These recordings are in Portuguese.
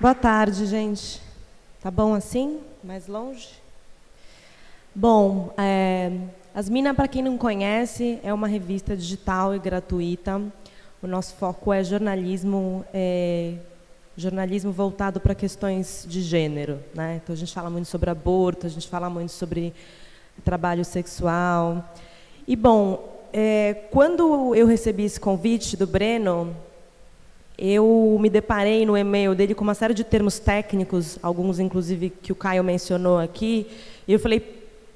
Boa tarde, gente. Tá bom assim? Mais longe? Bom, As Mina, para quem não conhece, é uma revista digital e gratuita. O nosso foco é jornalismo voltado para questões de gênero, né? Então, a gente fala muito sobre aborto, a gente fala muito sobre trabalho sexual. E, bom, quando eu recebi esse convite do Breno, eu me deparei no e-mail dele com uma série de termos técnicos, alguns, inclusive, que o Caio mencionou aqui, e eu falei,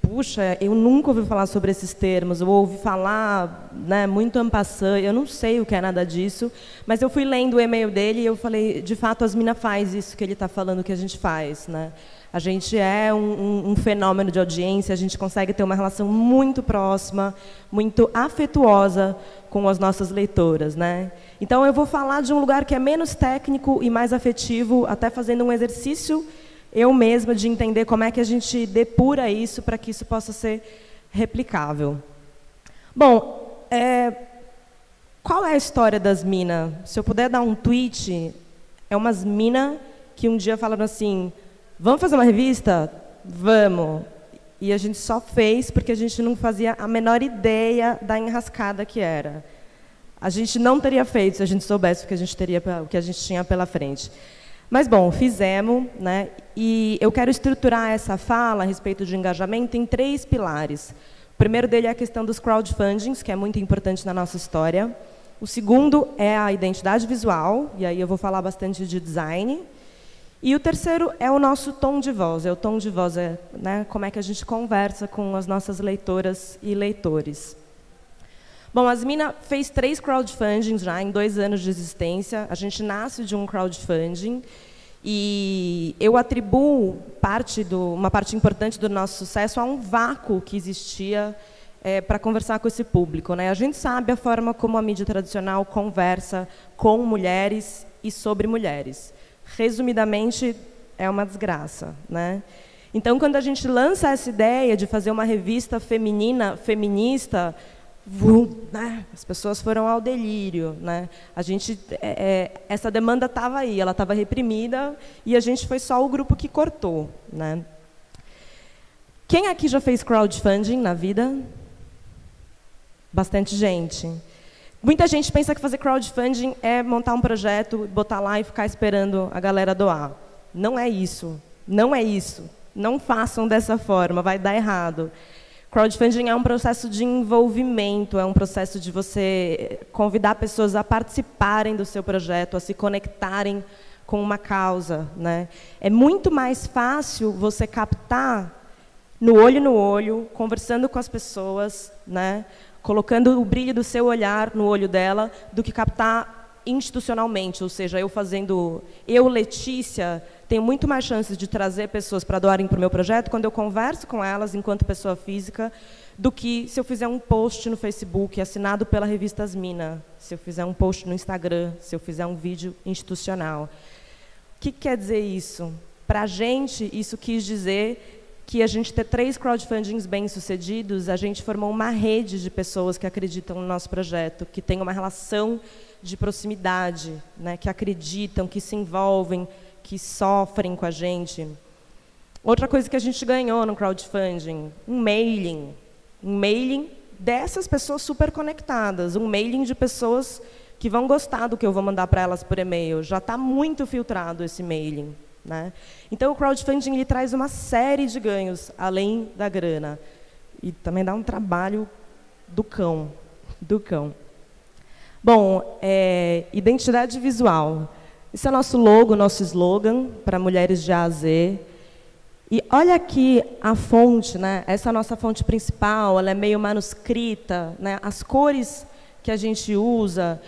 puxa, eu nunca ouvi falar sobre esses termos, eu ouvi falar, né, muito en passant, eu não sei o que é nada disso, mas eu fui lendo o e-mail dele e eu falei, de fato, As Mina faz isso que ele está falando que a gente faz, né? A gente é um fenômeno de audiência, a gente consegue ter uma relação muito próxima, muito afetuosa com as nossas leitoras, né? Então, eu vou falar de um lugar que é menos técnico e mais afetivo, até fazendo um exercício eu mesma de entender como é que a gente depura isso para que isso possa ser replicável. Bom, qual é a história das Mina? Se eu puder dar um tweet, é umas Mina que um dia falaram assim, vamos fazer uma revista? Vamos. E a gente só fez porque a gente não fazia a menor ideia da enrascada que era. A gente não teria feito se a gente soubesse o que a gente tinha pela frente. Mas, bom, fizemos, né? E eu quero estruturar essa fala a respeito de engajamento em 3 pilares. O primeiro dele é a questão dos crowdfundings, que é muito importante na nossa história. O segundo é a identidade visual, e aí eu vou falar bastante de design. E o terceiro é o nosso tom de voz. O tom de voz né, como é que a gente conversa com as nossas leitoras e leitores. Bom, As Mina fez 3 crowdfundings já em 2 anos de existência. A gente nasce de um crowdfunding e eu atribuo uma parte importante do nosso sucesso a um vácuo que existia para conversar com esse público, né? A gente sabe a forma como a mídia tradicional conversa com mulheres e sobre mulheres. Resumidamente, é uma desgraça, né? Então, quando a gente lança essa ideia de fazer uma revista feminista, né? As pessoas foram ao delírio, né? Essa demanda estava aí, ela estava reprimida e a gente foi só o grupo que cortou, né? Quem aqui já fez crowdfunding na vida? Bastante gente. Muita gente pensa que fazer crowdfunding é montar um projeto, botar lá e ficar esperando a galera doar. Não é isso. Não é isso. Não façam dessa forma, vai dar errado. Crowdfunding é um processo de envolvimento, é um processo de você convidar pessoas a participarem do seu projeto, a se conectarem com uma causa, né? É muito mais fácil você captar no olho, conversando com as pessoas, né? Colocando o brilho do seu olhar no olho dela, do que captar institucionalmente, ou seja, eu, Letícia, tenho muito mais chances de trazer pessoas para doarem para o meu projeto quando eu converso com elas enquanto pessoa física, do que se eu fizer um post no Facebook assinado pela revista As Mina, se eu fizer um post no Instagram, se eu fizer um vídeo institucional. O que quer dizer isso? Para a gente, isso quis dizer que a gente ter 3 crowdfundings bem-sucedidos, a gente formou uma rede de pessoas que acreditam no nosso projeto, que tem uma relação de proximidade, né, que acreditam, que se envolvem, que sofrem com a gente. Outra coisa que a gente ganhou no crowdfunding, um mailing dessas pessoas super conectadas, um mailing de pessoas que vão gostar do que eu vou mandar para elas por e-mail. Já está muito filtrado esse mailing, né? Então, o crowdfunding ele traz uma série de ganhos, além da grana. E também dá um trabalho do cão. Bom, identidade visual. Esse é nosso logo, nosso slogan para mulheres de A a Z. E olha aqui a fonte, né? Essa é a nossa fonte principal, ela é meio manuscrita, né? As cores que a gente usa,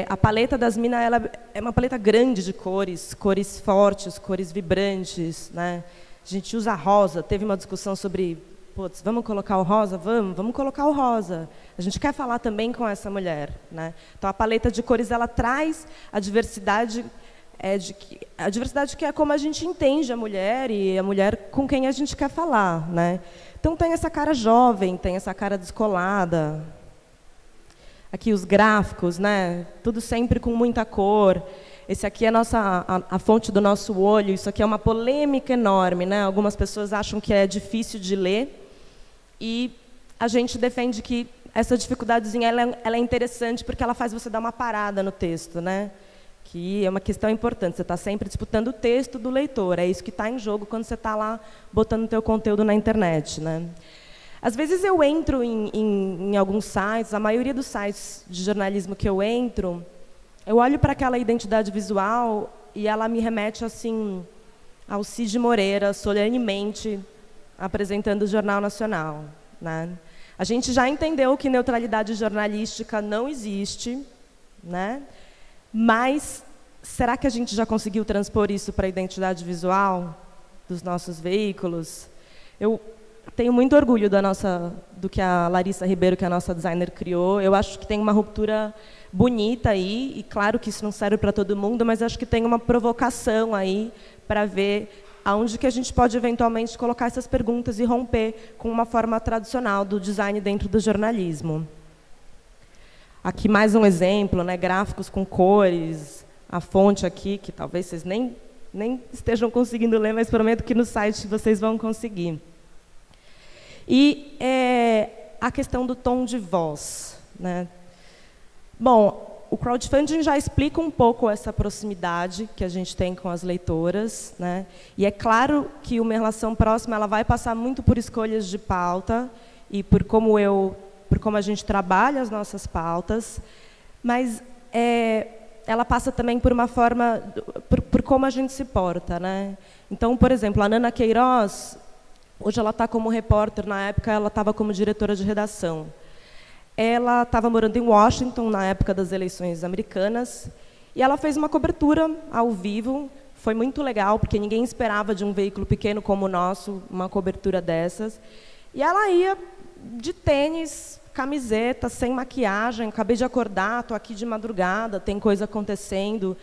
a paleta das Mina, ela é uma paleta grande de cores, cores fortes, cores vibrantes, né? A gente usa rosa, teve uma discussão sobre, putz, vamos colocar o rosa? Vamos colocar o rosa. A gente quer falar também com essa mulher, né? Então, a paleta de cores, ela traz a diversidade, que é como a gente entende a mulher e a mulher com quem a gente quer falar, né? Então, tem essa cara jovem, tem essa cara descolada. Aqui os gráficos, né? Tudo sempre com muita cor. esse aqui é a fonte do nosso olho, isso aqui é uma polêmica enorme, né? Algumas pessoas acham que é difícil de ler, e a gente defende que essa dificuldadezinha ela é interessante porque ela faz você dar uma parada no texto, né? Que é uma questão importante, você está sempre disputando o texto do leitor, é isso que está em jogo quando você está lá botando o teu conteúdo na internet, né? Às vezes eu entro em alguns sites, a maioria dos sites de jornalismo que eu entro, eu olho para aquela identidade visual e ela me remete assim ao Cid Moreira, solenemente apresentando o Jornal Nacional, né? A gente já entendeu que neutralidade jornalística não existe, né? Mas será que a gente já conseguiu transpor isso para a identidade visual dos nossos veículos? Eu tenho muito orgulho do que a Larissa Ribeiro, que é a nossa designer, criou. Eu acho que tem uma ruptura bonita aí, e claro que isso não serve para todo mundo, mas acho que tem uma provocação aí para ver aonde que a gente pode eventualmente colocar essas perguntas e romper com uma forma tradicional do design dentro do jornalismo. Aqui mais um exemplo, né, gráficos com cores, a fonte aqui, que talvez vocês nem estejam conseguindo ler, mas prometo que no site vocês vão conseguir. E a questão do tom de voz, né? Bom, o crowdfunding já explica um pouco essa proximidade que a gente tem com as leitoras, né? E é claro que uma relação próxima ela vai passar muito por escolhas de pauta e por como a gente trabalha as nossas pautas, mas ela passa também por uma forma, por como a gente se porta, né? Então, por exemplo, a Nana Queiroz, hoje ela está como repórter, na época ela estava como diretora de redação. Ela estava morando em Washington na época das eleições americanas e ela fez uma cobertura ao vivo. Foi muito legal, porque ninguém esperava de um veículo pequeno como o nosso uma cobertura dessas. E ela ia de tênis, camiseta, sem maquiagem, acabei de acordar, estou aqui de madrugada, tem coisa acontecendo,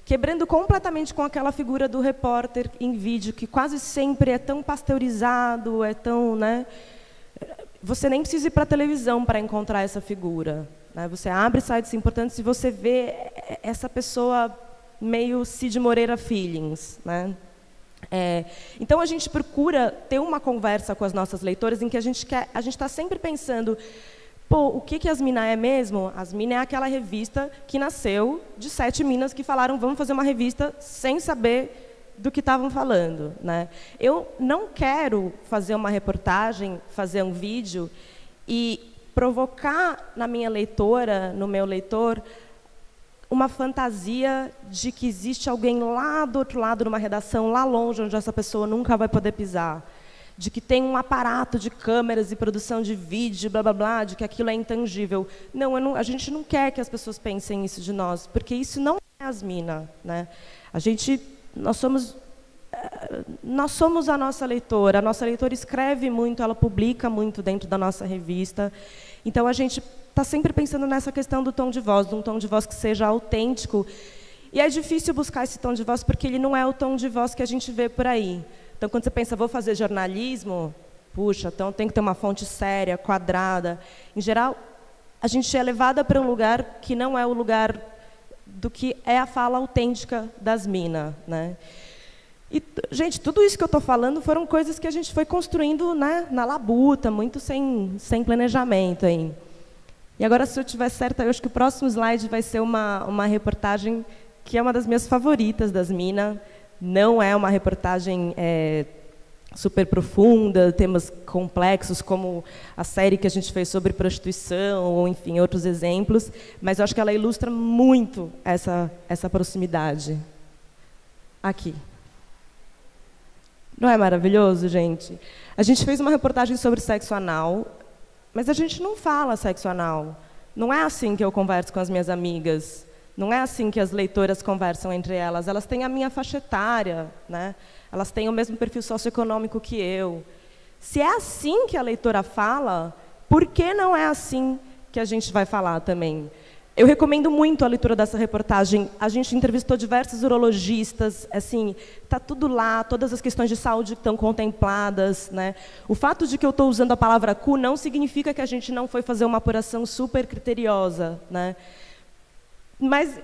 quebrando completamente com aquela figura do repórter em vídeo, que quase sempre é tão pasteurizado, é tão, né? Você nem precisa ir para a televisão para encontrar essa figura, né? Você abre sites importantes e você vê essa pessoa meio Cid Moreira feelings, né? Então a gente procura ter uma conversa com as nossas leitoras em que a gente está sempre pensando, pô, o que As Mina é mesmo? As Mina é aquela revista que nasceu de 7 minas que falaram, vamos fazer uma revista sem saber do que estavam falando, né? Eu não quero fazer uma reportagem, fazer um vídeo e provocar na minha leitora, no meu leitor, uma fantasia de que existe alguém lá do outro lado, numa redação, lá longe, onde essa pessoa nunca vai poder pisar, de que tem um aparato de câmeras e produção de vídeo, blá, blá, blá, de que aquilo é intangível. Não, a gente não quer que as pessoas pensem isso de nós, porque isso não é As Mina, né? Nós somos a nossa leitora escreve muito, ela publica muito dentro da nossa revista, então a gente está sempre pensando nessa questão do tom de voz, de um tom de voz que seja autêntico, e é difícil buscar esse tom de voz porque ele não é o tom de voz que a gente vê por aí. Então, quando você pensa, vou fazer jornalismo, puxa, então tem que ter uma fonte séria, quadrada. Em geral, a gente é levada para um lugar que não é o lugar do que é a fala autêntica das Mina, né? E, gente, tudo isso que eu estou falando foram coisas que a gente foi construindo, né, na labuta, muito sem planejamento aí. E agora, se eu estiver certa, eu acho que o próximo slide vai ser uma reportagem que é uma das minhas favoritas das Mina. Não é uma reportagem super profunda, temas complexos, como a série que a gente fez sobre prostituição, ou, enfim, outros exemplos, mas eu acho que ela ilustra muito essa proximidade. Aqui. Não é maravilhoso, gente? A gente fez uma reportagem sobre sexo anal, mas a gente não fala sexo anal. Não é assim que eu converso com as minhas amigas. Não é assim que as leitoras conversam entre elas. Elas têm a minha faixa etária, né? Elas têm o mesmo perfil socioeconômico que eu. Se é assim que a leitora fala, por que não é assim que a gente vai falar também? Eu recomendo muito a leitura dessa reportagem. A gente entrevistou diversos urologistas, assim, está tudo lá, todas as questões de saúde estão contempladas, né? O fato de que eu estou usando a palavra cu não significa que a gente não foi fazer uma apuração super criteriosa, né? Mas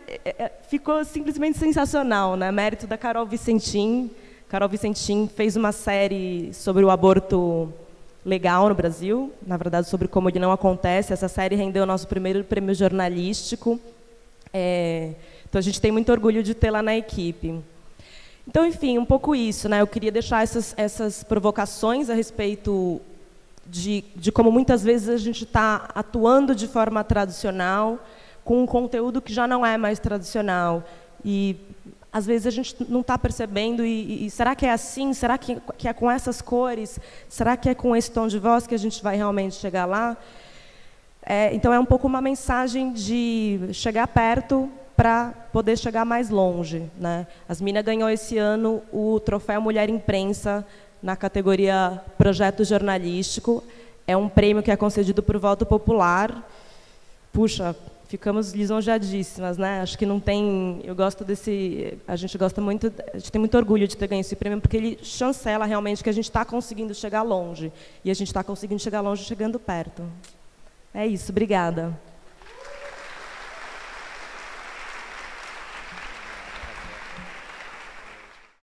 ficou simplesmente sensacional, né? Mérito da Carol Vicentim. Carol Vicentim fez uma série sobre o aborto legal no Brasil, na verdade, sobre como ele não acontece. Essa série rendeu o nosso primeiro prêmio jornalístico. Então, a gente tem muito orgulho de tê-la na equipe. Então, enfim, um pouco isso, né? Eu queria deixar essas provocações a respeito de como muitas vezes a gente está atuando de forma tradicional com um conteúdo que já não é mais tradicional. E, às vezes, a gente não está percebendo. E será que é assim? Será que é com essas cores? Será que é com esse tom de voz que a gente vai realmente chegar lá? Então, é um pouco uma mensagem de chegar perto para poder chegar mais longe, né? Asmina ganhou esse ano o Troféu Mulher Imprensa na categoria Projeto Jornalístico. É um prêmio que é concedido por voto popular. Puxa, ficamos lisonjeadíssimas, né? Acho que não tem... Eu gosto desse... A gente gosta muito... A gente tem muito orgulho de ter ganho esse prêmio, porque ele chancela realmente que a gente está conseguindo chegar longe. E a gente está conseguindo chegar longe chegando perto. É isso, obrigada.